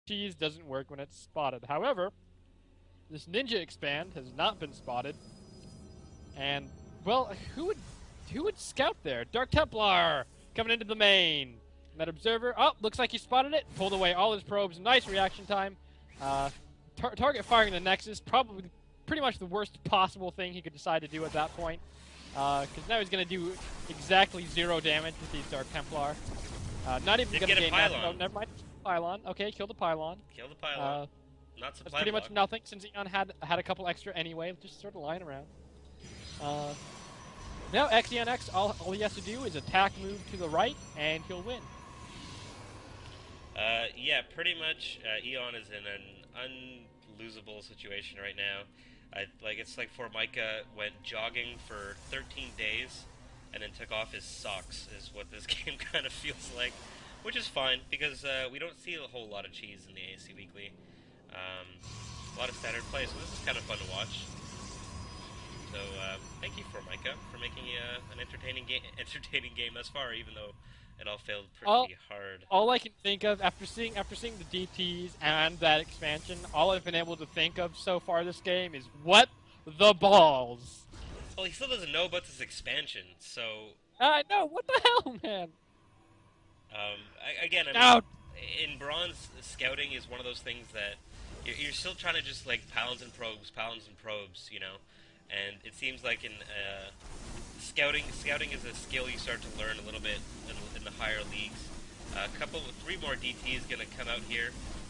cheese doesn't work when it's spotted. However, this ninja expand has not been spotted, and well, who would scout there? Dark Templar coming into the main. That observer, oh, looks like he spotted it. Pulled away all his probes. Nice reaction time. Target firing the Nexus, probably pretty much the worst possible thing he could decide to do at that point. Because now he's going to do exactly 0 damage with these Dark Templar. Not even going to gain that. Oh, never mind. Pylon. Okay, kill the Pylon. Kill the Pylon. Not supply That's pretty block. much nothing since Eon had a couple extra anyway, just sort of lying around. Now xEONx, all he has to do is attack move to the right, and he'll win. Yeah, pretty much. Eon is in an unlosable situation right now. It's like Formica went jogging for 13 days, and then took off his socks. Is what this game kind of feels like, which is fine because we don't see a whole lot of cheese in the ASC Weekly. A lot of standard play, so this is kind of fun to watch. So thank you, Formica, for making an entertaining game thus far, even though it all failed pretty hard. All I can think of after seeing the DTs and that expansion, all I've been able to think of so far this game is what the balls. Well, he still doesn't know about this expansion, so. I know, what the hell, man. Again, in bronze, scouting is one of those things that you're still trying to just like pounds and probes, you know. And it seems like in scouting is a skill you start to learn a little bit in the higher leagues. Three more DTs gonna come out here.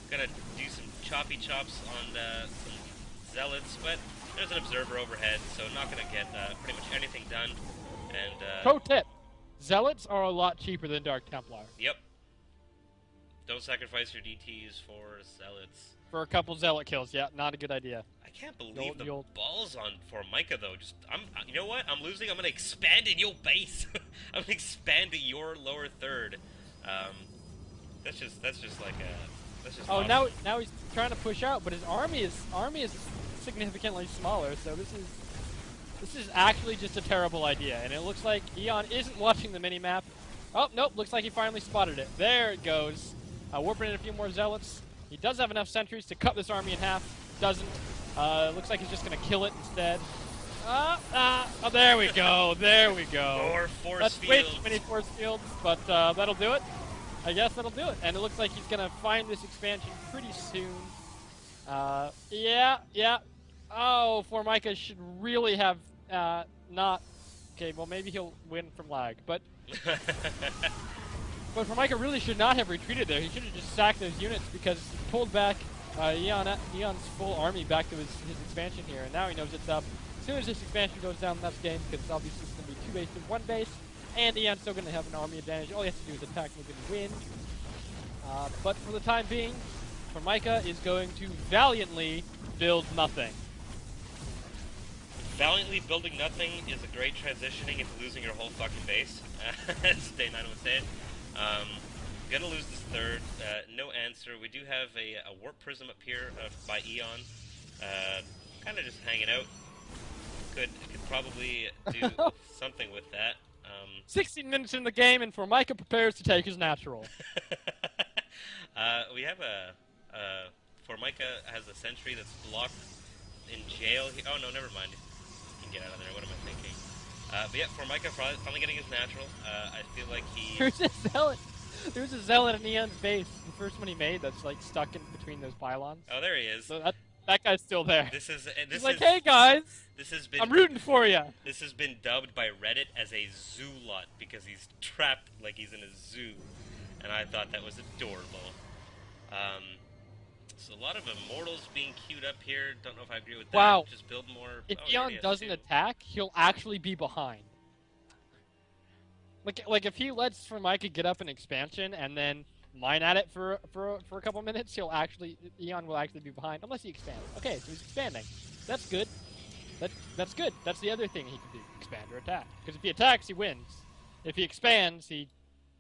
Gonna do some choppy chops on some zealots, but there's an observer overhead, so not gonna get pretty much anything done. And pro tip: zealots are a lot cheaper than Dark Templar. Yep. Don't sacrifice your DTs for zealots. For a couple zealot kills, yeah, not a good idea. I can't believe the balls on Formica though. You know what? I'm losing. I'm gonna expand in your base. I'm gonna expand to your lower third. That's just like that's just. Oh, awesome. now he's trying to push out, but his army is significantly smaller. So this is actually just a terrible idea, and it looks like Eon isn't watching the mini map. Oh nope, looks like he finally spotted it. There it goes. Warping in a few more zealots. He does have enough sentries to cut this army in half. Doesn't. Looks like he's just going to kill it instead. Oh, there we go. There we go. More force That's fields. way too many force fields, but that'll do it. I guess that'll do it. And it looks like he's going to find this expansion pretty soon. Yeah. Oh, Formica should really have not... Okay, well, maybe he'll win from lag, but... But Formica really should not have retreated there. He should have just sacked those units because he pulled back Eon's full army back to his expansion here, and now he knows it's up. As soon as this expansion goes down, that's game, because obviously it's going to be 2 bases to 1 base, and Eon's still going to have an army advantage. All he has to do is attack and win. But for the time being, Formica is going to valiantly build nothing. Valiantly building nothing is a great transitioning into losing your whole fucking base, as Day 9 would say it. Gonna lose this third. No answer. We do have a warp prism up here by Eon. Kind of just hanging out. Could probably do something with that. 16 minutes in the game, and Formica prepares to take his natural. We have Formica has a sentry that's blocked in jail. Oh no, never mind. He can get out of there. What am I thinking? But yeah, Formica finally getting his natural. I feel like he... There's a zealot in Eon's base. The first one he made that's like stuck in between those pylons. Oh, there he is. So that guy's still there. He's like, hey guys, I'm rooting for you. This has been dubbed by Reddit as a zoo-lot because he's trapped like he's in a zoo. And I thought that was adorable. So a lot of immortals being queued up here. Don't know if I agree with that. Wow. Just build more. If Eon doesn't attack, he'll actually be behind. Like if he lets Formica get up an expansion and then mine at it for a couple minutes, Eon will actually be behind unless he expands. Okay, so he's expanding. That's good. That's good. That's the other thing he can do: expand or attack. Because if he attacks, he wins. If he expands, he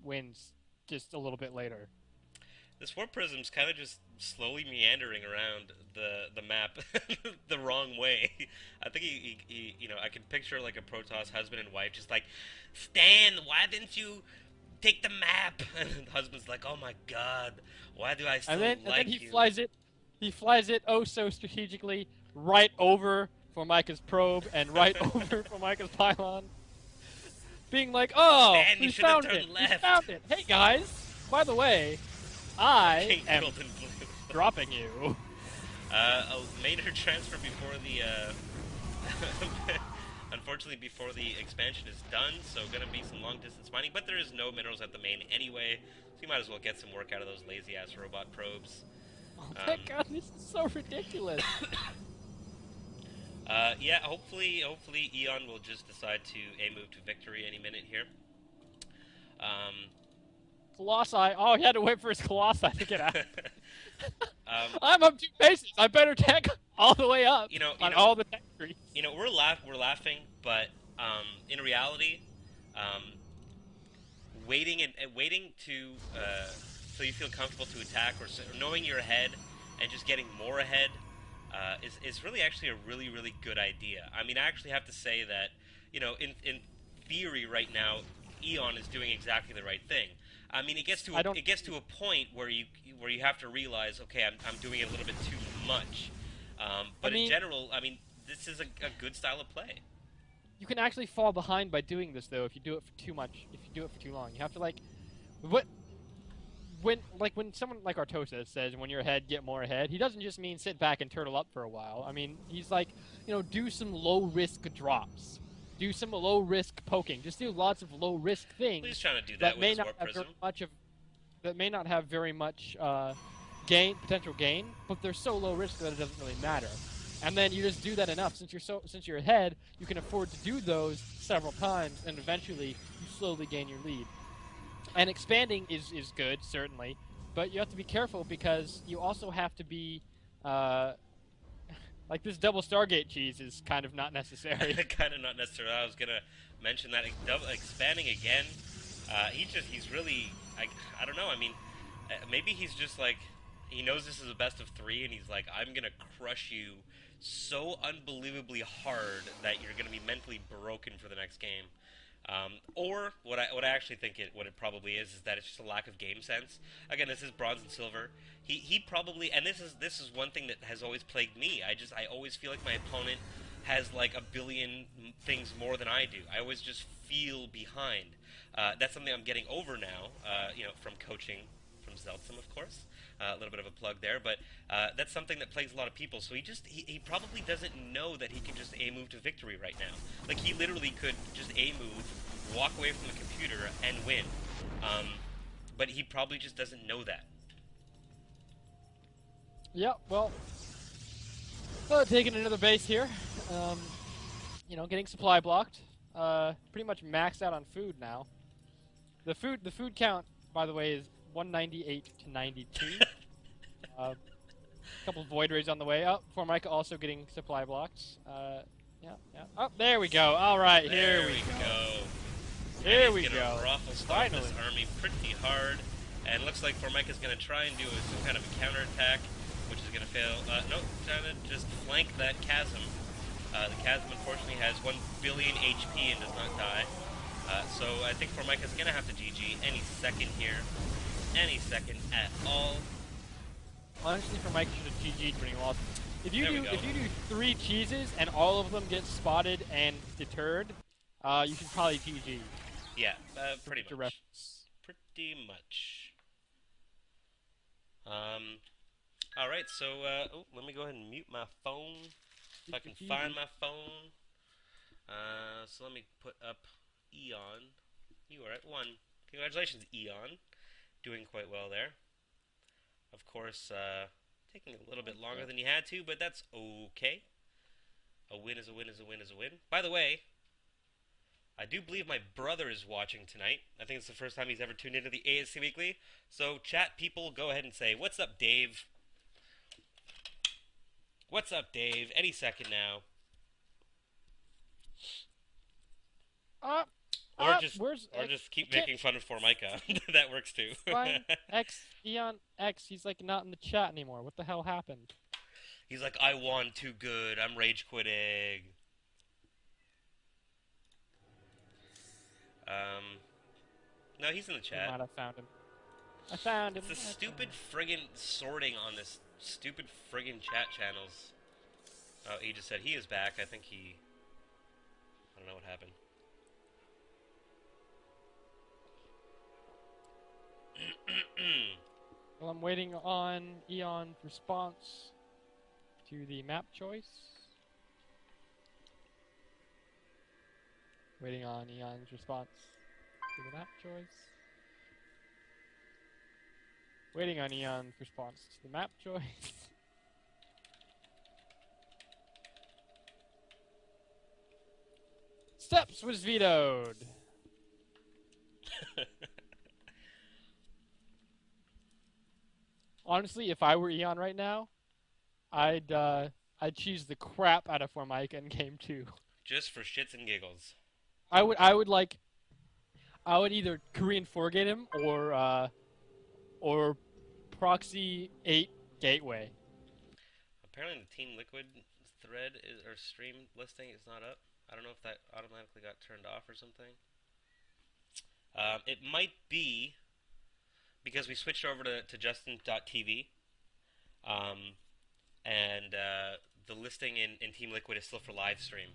wins just a little bit later. This warp prism's kind of just slowly meandering around the map the wrong way. I think he I can picture like a Protoss husband and wife just like, Stan, why didn't you take the map. And the husband's like, oh my god, why do I And still then like he you? flies it oh so strategically right over Formica's probe and right over Formica's pylon, being like, "Oh, Man, you we should have found it! turned We left. found it! Hey guys, by the way, I King am Golden Blue. dropping you." Made her transfer before the, unfortunately before the expansion is done, so gonna be some long distance mining, but there is no minerals at the main anyway, so you might as well get some work out of those lazy ass robot probes. Oh my Um, god, this is so ridiculous. yeah, hopefully Eon will just decide to a move to victory any minute here. Um, Colossi. Oh, he had to wait for his Colossi to get out. um, I'm up 2 paces. I better tech all the way up you know, you on know, all the tech trees. we're laughing, but in reality, um, waiting to so you feel comfortable to attack, or knowing you're ahead and just getting more ahead is really actually a really good idea. I mean, I actually have to say that in theory right now, Eon is doing exactly the right thing. I mean, I don't. it gets to a point where you have to realize, okay, I'm doing it a little bit too much. I But in mean, general, I mean, this is a good style of play. you can actually fall behind by doing this though if you do it for too much. If you do it for too long, you have to what when someone like Artosa says when you're ahead, get more ahead. He doesn't just mean sit back and turtle up for a while. I mean, he's like, do some low risk drops, do some low risk poking, just do lots of low risk Well, he's things trying to do that that with may his not warp have very prism. much of that may not have very much potential gain, but they're so low risk that it doesn't really matter. And then you just do that enough since you're ahead, you can afford to do those several times, and eventually you slowly gain your lead. And expanding is good certainly, but you have to be careful because you also have to be uh, like this double Stargate cheese is kind of not necessary. Kind of not necessarily. I was gonna mention that expanding again. He's really I don't know. I mean, maybe he's just like he knows this is a best of three, and he's like, I'm gonna crush you so unbelievably hard that you're gonna be mentally broken for the next game. Or what I actually think what it probably is that it's just a lack of game sense. Again, this is bronze and silver. He probably, and this is one thing that has always plagued me. I always feel like my opponent has like a billion things more than I do. I always just feel behind. That's something I'm getting over now. From coaching from Zeltsum, of course. A little bit of a plug there, but that's something that plagues a lot of people. So he probably doesn't know that he can just A move to victory right now. Like he literally could just A move, walk away from the computer, and win. But he probably just doesn't know that. Yeah, well, taking another base here. Um, getting supply blocked. Pretty much maxed out on food now. The food count, by the way, is 198 to 92. A couple void rays on the way. Oh, Formica also getting supply blocks. Yeah. Oh, there we go. All right, here There we we go. go. Here And we he's gonna go. ruffle stomp Finally. this army pretty hard. And looks like Formica's gonna try and do some kind of a counterattack, which is gonna fail. No, trying to just flank that chasm. The chasm unfortunately has 1 billion HP and does not die. So I think Formica's gonna have to GG any second here. Any second at all. Honestly, Formica should have GG'd when he lost. There we go. If you do 3 cheeses and all of them get spotted and deterred, you should probably GG. Yeah, pretty Future much. reference. Pretty much. Alright, so, let me go ahead and mute my phone. If I can find my phone. So let me put up Eon. You are at 1. Congratulations, Eon. Doing quite well there. Of course, taking a little bit longer than you had to, but that's okay. A win is a win is a win is a win. By the way, I do believe my brother is watching tonight. I think it's the first time he's ever tuned into the ASCWeekly. So, chat people, go ahead and say, "What's up, Dave?" What's up, Dave? Any second now. Or just keep making fun of Formica. That works too. Fine. xEONx, he's like not in the chat anymore. What the hell happened? He's like, I won too good. I'm rage quitting. No, he's in the We chat. might have found him. I found him. It's the stupid friggin' sorting on this stupid friggin' chat channels. Oh, he just said he is back. I think he... I don't know what happened. Well, I'm waiting on Eon's response to the map choice. Waiting on Eon's response to the map choice. Waiting on Eon's response to the map choice. Steps was vetoed. Honestly, if I were Eon right now, I'd choose the crap out of Formica in game 2. Just for shits and giggles. I would either Korean forgate him or proxy 8 gateway. Apparently the Team Liquid thread or stream listing is not up. I don't know if that automatically got turned off or something. It might be because we switched over to Justin.tv, and the listing in Team Liquid is still for live stream.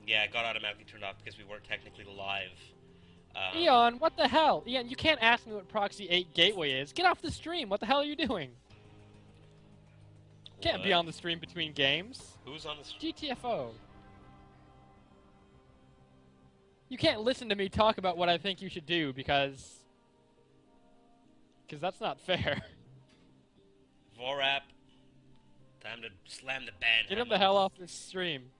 Yeah, it got automatically turned off because we weren't technically live. Eon, what the hell? Eon, you can't ask me what proxy 8 gateway is. Get off the stream. What the hell are you doing? Can't be on the stream between games. Who's on the stream? GTFO. You can't listen to me talk about what I think you should do because that's not fair. Vorap. Time to slam the ban. Get him the hell off this stream.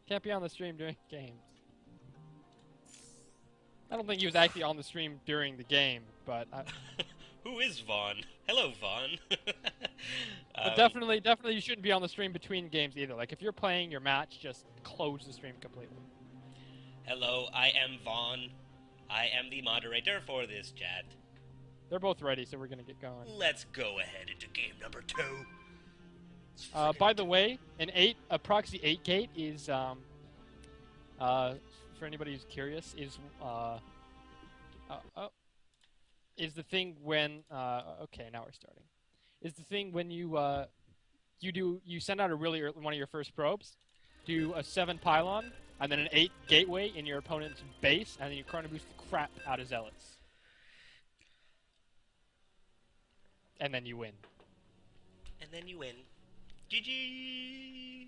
Can't be on the stream during games. I don't think he was actually on the stream during the game, but... Who is Vaughn? Hello, Vaughn. But definitely you shouldn't be on the stream between games either. Like, if you're playing your match, just close the stream completely. Hello, I am Vaughn. I am the moderator for this chat. They're both ready, so we're gonna get going. Let's go ahead into game number 2. By the way, a proxy 8 gate is, for anybody who's curious, is the thing when, okay, now we're starting. Is the thing when you send out a really early, one of your first probes, do a 7 pylon, and then an 8 gateway in your opponent's base, and then you chrono boost the crap out of zealots. And then you win. And then you win. GG!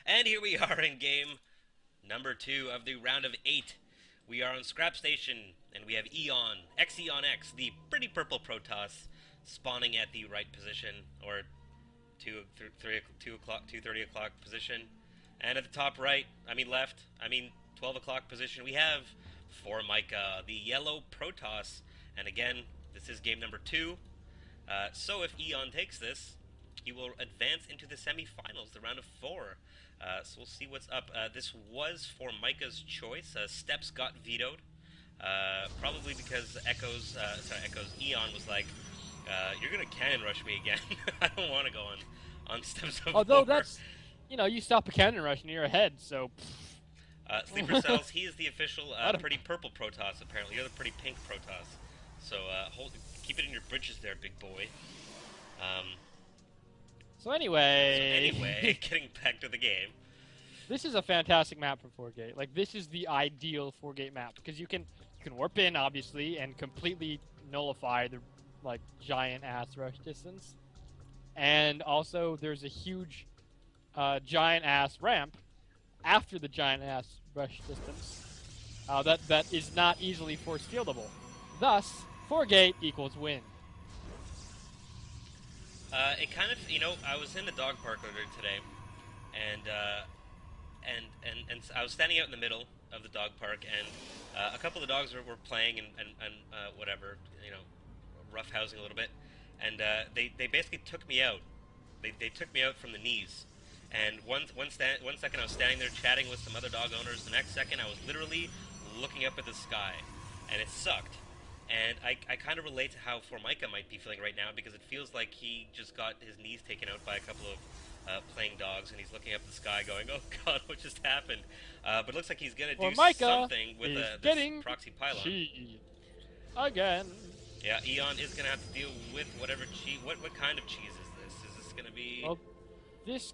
And here we are in game number 2 of the round of 8. We are on Scrap Station, and we have xEONx, the pretty purple Protoss, spawning at the right position, or 2:30 o'clock position. And at the top right, left, 12 o'clock position, we have Formica, the yellow Protoss. And again, this is game number 2. So if Eon takes this, he will advance into the semifinals, the round of 4. So we'll see what's up. This was Formica's choice. Steps got vetoed. Probably because Eon was like, you're going to cannon rush me again. I don't want to go on Steps of Although 4. that's, you stop a cannon rush and you're ahead, so... Sleeper Cells, he is the official pretty purple Protoss, apparently. You're the pretty pink Protoss. So keep it in your britches there, big boy. So anyway, getting back to the game. This is a fantastic map for 4-gate. Like, this is the ideal 4-gate map because you can warp in, obviously, and completely nullify the giant ass rush distance. And also, there's a huge giant ass ramp after the giant ass rush distance that is not easily force fieldable. Thus, 4-gate equals win. It kind of, I was in the dog park earlier today, and I was standing out in the middle of the dog park, and a couple of the dogs were playing and whatever, roughhousing a little bit, and they basically took me out. They took me out from the knees, and one second I was standing there chatting with some other dog owners. The next second I was literally looking up at the sky, and it sucked. And I kind of relate to how Formica might be feeling right now, because it feels like he just got his knees taken out by a couple playing dogs, and he's looking up the sky, going, "Oh God, what just happened?" But it looks like he's gonna do Formica something with is this getting proxy pylon. cheese again. Yeah, Eon is gonna have to deal with whatever cheese. What kind of cheese is this? Is this gonna be? Well, this